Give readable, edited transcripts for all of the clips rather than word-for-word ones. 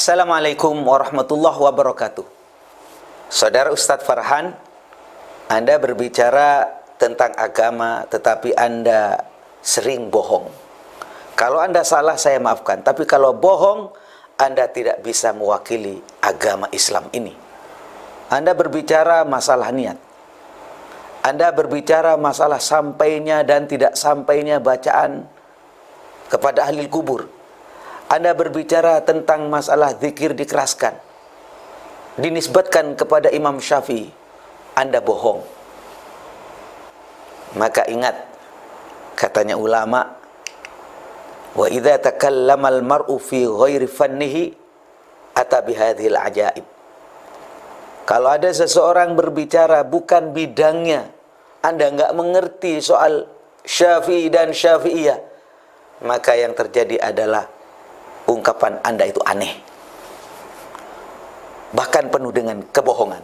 Assalamualaikum warahmatullahi wabarakatuh. Saudara Ustadz Farhan, Anda berbicara tentang agama, tetapi Anda sering bohong. Kalau Anda salah, saya maafkan. Tapi kalau bohong, Anda tidak bisa mewakili agama Islam ini. Anda berbicara masalah niat. Anda berbicara masalah sampainya dan tidak sampainya bacaan kepada ahli kubur. Anda berbicara tentang masalah zikir dikeraskan, dinisbatkan kepada Imam Syafi'i. Anda bohong. Maka ingat, katanya ulama, wa idza takallama al-mar'u fi ghairi fannihi ata bihadhil ajaib. Kalau ada seseorang berbicara bukan bidangnya, Anda enggak mengerti soal Syafi'i dan Syafi'iyah, maka yang terjadi adalah ungkapan Anda itu aneh, bahkan penuh dengan kebohongan.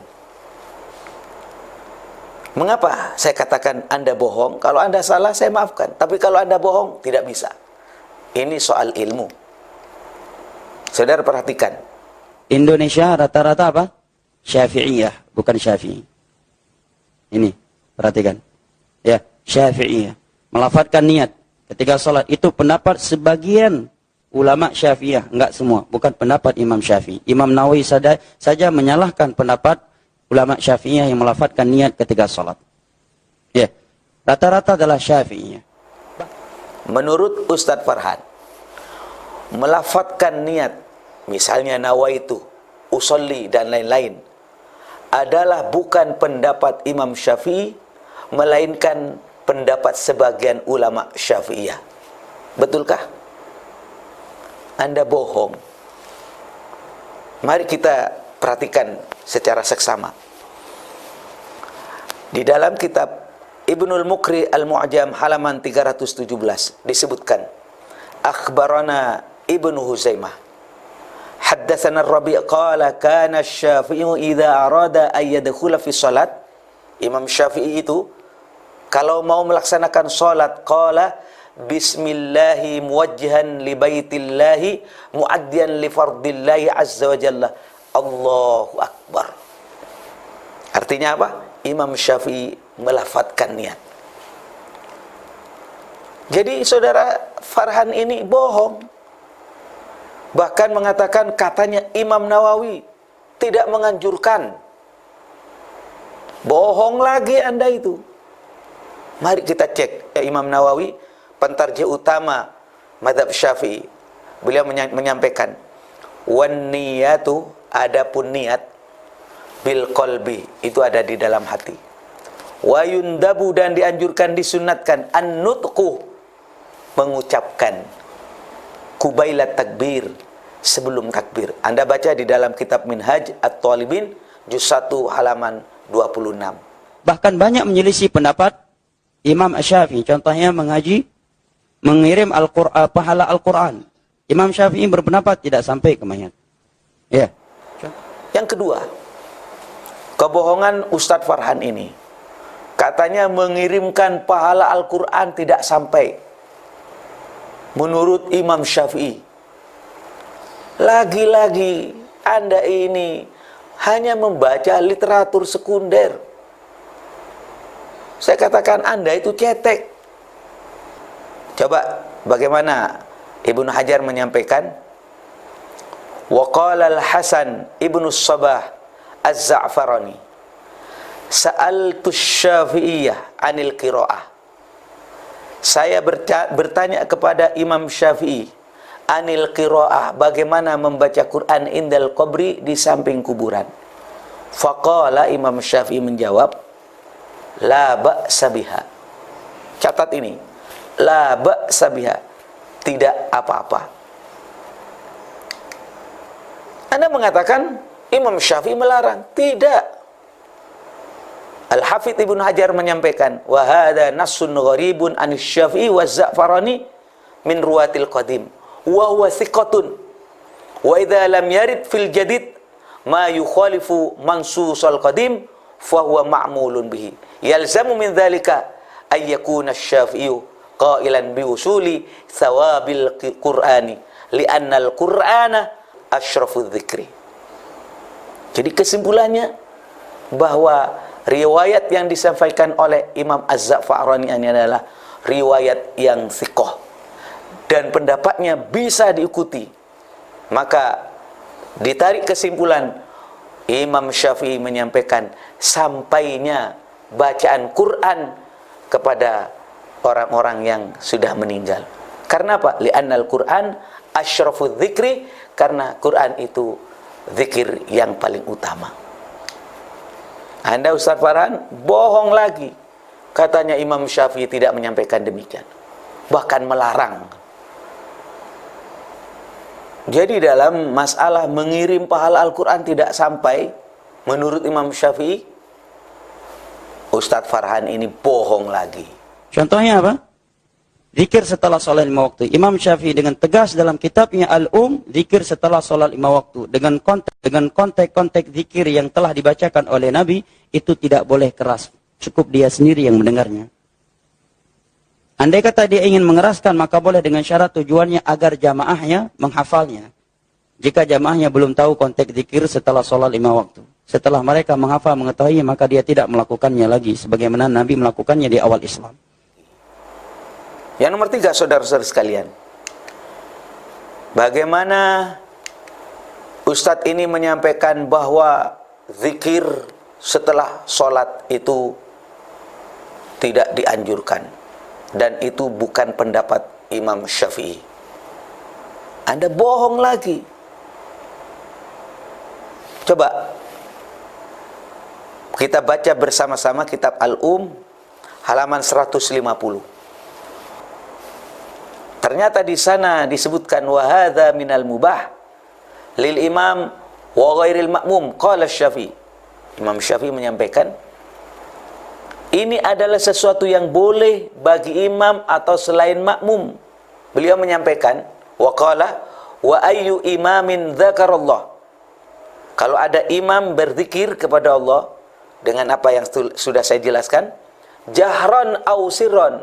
Mengapa saya katakan Anda bohong? Kalau Anda salah, saya maafkan. Tapi kalau Anda bohong, tidak bisa. Ini soal ilmu. Saudara perhatikan, Indonesia rata-rata apa? Syafi'iyah, bukan Syafi'i. Ini, perhatikan. Ya, Syafi'iyah. Melafadzkan niat ketika sholat. Itu pendapat sebagian ulama Syafi'iyah, enggak semua. Bukan pendapat Imam Syafi'i. Imam Nawawi saja menyalahkan pendapat ulama Syafi'iyah yang melafadzkan niat ketika sholat. Ya, rata-rata adalah Syafi'iyah. menurut Ustadz Farhan, melafadzkan niat, misalnya nawaitu, usolli dan lain-lain, adalah bukan pendapat Imam Syafi'i, melainkan pendapat sebagian ulama Syafi'iyah. Betulkah? Anda bohong. Mari kita perhatikan secara seksama. Di dalam kitab Ibnul Muqri Al-Mu'jam halaman 317 disebutkan, akhbarana Ibnu Huzaimah haddatsana Ar-Rabi' qala kana Asy-Syafi'i idza arada ay yadkhula fi shalat. Imam Syafi'i itu kalau mau melaksanakan salat qala bismillahi muwajjihan li baitillahi muaddiyan li fardillahi azza wa jalla. Allahu akbar. Artinya apa? Imam Syafi'i melafadzkan niat. Jadi saudara Farhan ini bohong. Bahkan mengatakan katanya Imam Nawawi tidak menganjurkan. Bohong lagi Anda itu. Mari kita cek Imam Nawawi, pentarjih utama mazhab Syafi'i. Beliau menyampaikan, wan niyatu, adapun niat, bil qalbi, itu ada di dalam hati. Wa yundabu, dan dianjurkan, disunatkan, an-nutqu, mengucapkan, kubailat takbir, sebelum takbir. Anda baca di dalam kitab Minhaj At-Talibin juz 1 halaman 26. Bahkan banyak menyelisih pendapat Imam Syafi'i. Contohnya mengirim pahala Al-Quran. Imam Syafi'i berpendapat tidak sampai ke mayat. Ya. Yang kedua, kebohongan Ustadz Farhan ini, katanya mengirimkan pahala Al-Quran tidak sampai. Menurut Imam Syafi'i, lagi-lagi Anda ini hanya membaca literatur sekunder. Saya katakan Anda itu cetek. Coba bagaimana Ibnu Hajar menyampaikan, wa qala al-Hasan Ibnu Sabah Az-Za'farani sa'altu Syafi'iyah anil qira'ah. Saya bertanya kepada Imam Syafi'i anil qira'ah, bagaimana membaca Quran indal qabri, di samping kuburan. Faqala, Imam Syafi'i menjawab, la ba'sa biha. Catat ini, la ba'sa biha, tidak apa-apa. Anda mengatakan Imam Syafi'i melarang. Tidak. Al-Hafidz Ibnu Hajar menyampaikan, wa hadza nassun gharibun anis Syafi'i wa Za'farani min ruwatil qadim wa huwa thiqatun wa idza lam yarid fil jadid ma yukhalifu mansusal qadim fa huwa ma'mulun bihi yalzamu min dzalika ay yakuna asy-Syafi'i qailan bi usuli thawabil Qur'ani li'anna al-Qur'ana asyrafudz dzikri. Jadi kesimpulannya bahwa riwayat yang disampaikan oleh Imam Az-Za'farani ini adalah riwayat yang thiqah dan pendapatnya bisa diikuti. Maka ditarik kesimpulan, Imam Syafi'i menyampaikan sampainya bacaan Quran kepada orang-orang yang sudah meninggal. Karena apa? Li'annal Quran asyrafudz dzikri, karena Quran itu zikir yang paling utama. Anda Ustaz Farhan bohong lagi. Katanya Imam Syafi'i tidak menyampaikan demikian, bahkan melarang. Jadi dalam masalah mengirim pahala Al-Quran tidak sampai, menurut Imam Syafi'i, Ustaz Farhan ini bohong lagi. Contohnya apa? Zikir setelah sholat 5 waktu. Imam Syafi'i dengan tegas dalam kitabnya Al-Um, zikir setelah sholat 5 waktu. Dengan konteks zikir yang telah dibacakan oleh Nabi, itu tidak boleh keras. Cukup dia sendiri yang mendengarnya. Andai kata dia ingin mengeraskan, maka boleh dengan syarat tujuannya agar jamaahnya menghafalnya. Jika jamaahnya belum tahu konteks zikir setelah sholat 5 waktu. Setelah mereka menghafal, mengetahuinya, maka dia tidak melakukannya lagi. Sebagaimana Nabi melakukannya di awal Islam. Yang nomor 3, saudara-saudara sekalian, bagaimana Ustadz ini menyampaikan bahwa zikir setelah sholat itu tidak dianjurkan, dan itu bukan pendapat Imam Syafi'i. Anda bohong lagi. Coba kita baca bersama-sama kitab Al-Um halaman 150. Ternyata di sana disebutkan wa hadza minal mubah lil imam wa ghairil ma'mum qala Syafi'i. Imam Syafi'i menyampaikan ini adalah sesuatu yang boleh bagi imam atau selain makmum. Beliau menyampaikan wa qala wa ayyu imamin dzakarallah. Kalau ada imam berzikir kepada Allah dengan apa yang sudah saya jelaskan, jahran au sirran,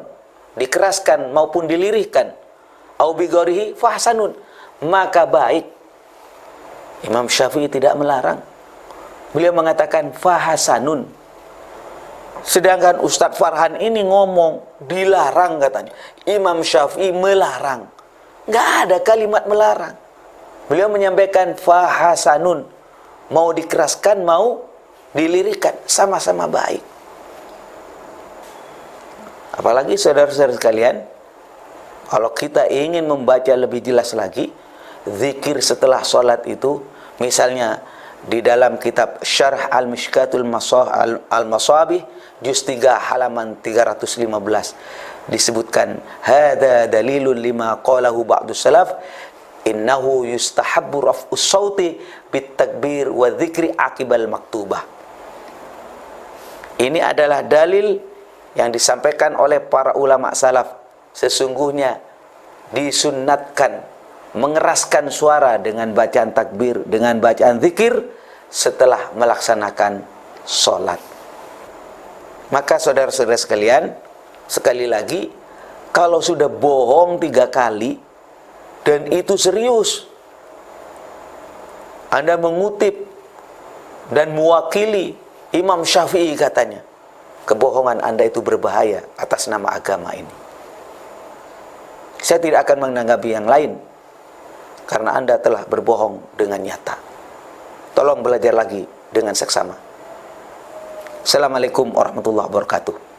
dikeraskan maupun dilirihkan, au bigorihi fahsanun, maka baik. Imam Syafi'i tidak melarang. Beliau mengatakan fahasanun. Sedangkan Ustadz Farhan ini ngomong dilarang katanya. Imam Syafi'i melarang. Nggak ada kalimat melarang. Beliau menyampaikan fahasanun. Mau dikeraskan, mau dilirikkan, sama-sama baik. Apalagi saudara-saudara sekalian, kalau kita ingin membaca lebih jelas lagi, zikir setelah sholat itu, misalnya di dalam kitab Syarh Al-Mishkatul Al-Masabih, juz 3 halaman 315, disebutkan, hadza dalilun lima qalahu ba'du salaf, innahu yustahabbu raf'us sauti bit takbir wa dzikri aqibal maktubah. Ini adalah dalil yang disampaikan oleh para ulama salaf. Sesungguhnya disunnatkan mengeraskan suara dengan bacaan takbir, dengan bacaan zikir setelah melaksanakan sholat. Maka saudara-saudara sekalian, sekali lagi, kalau sudah bohong 3 kali dan itu serius, Anda mengutip dan mewakili Imam Syafi'i katanya, kebohongan Anda itu berbahaya atas nama agama ini. Saya tidak akan menanggapi yang lain, karena Anda telah berbohong dengan nyata. Tolong belajar lagi dengan seksama. Assalamualaikum warahmatullahi wabarakatuh.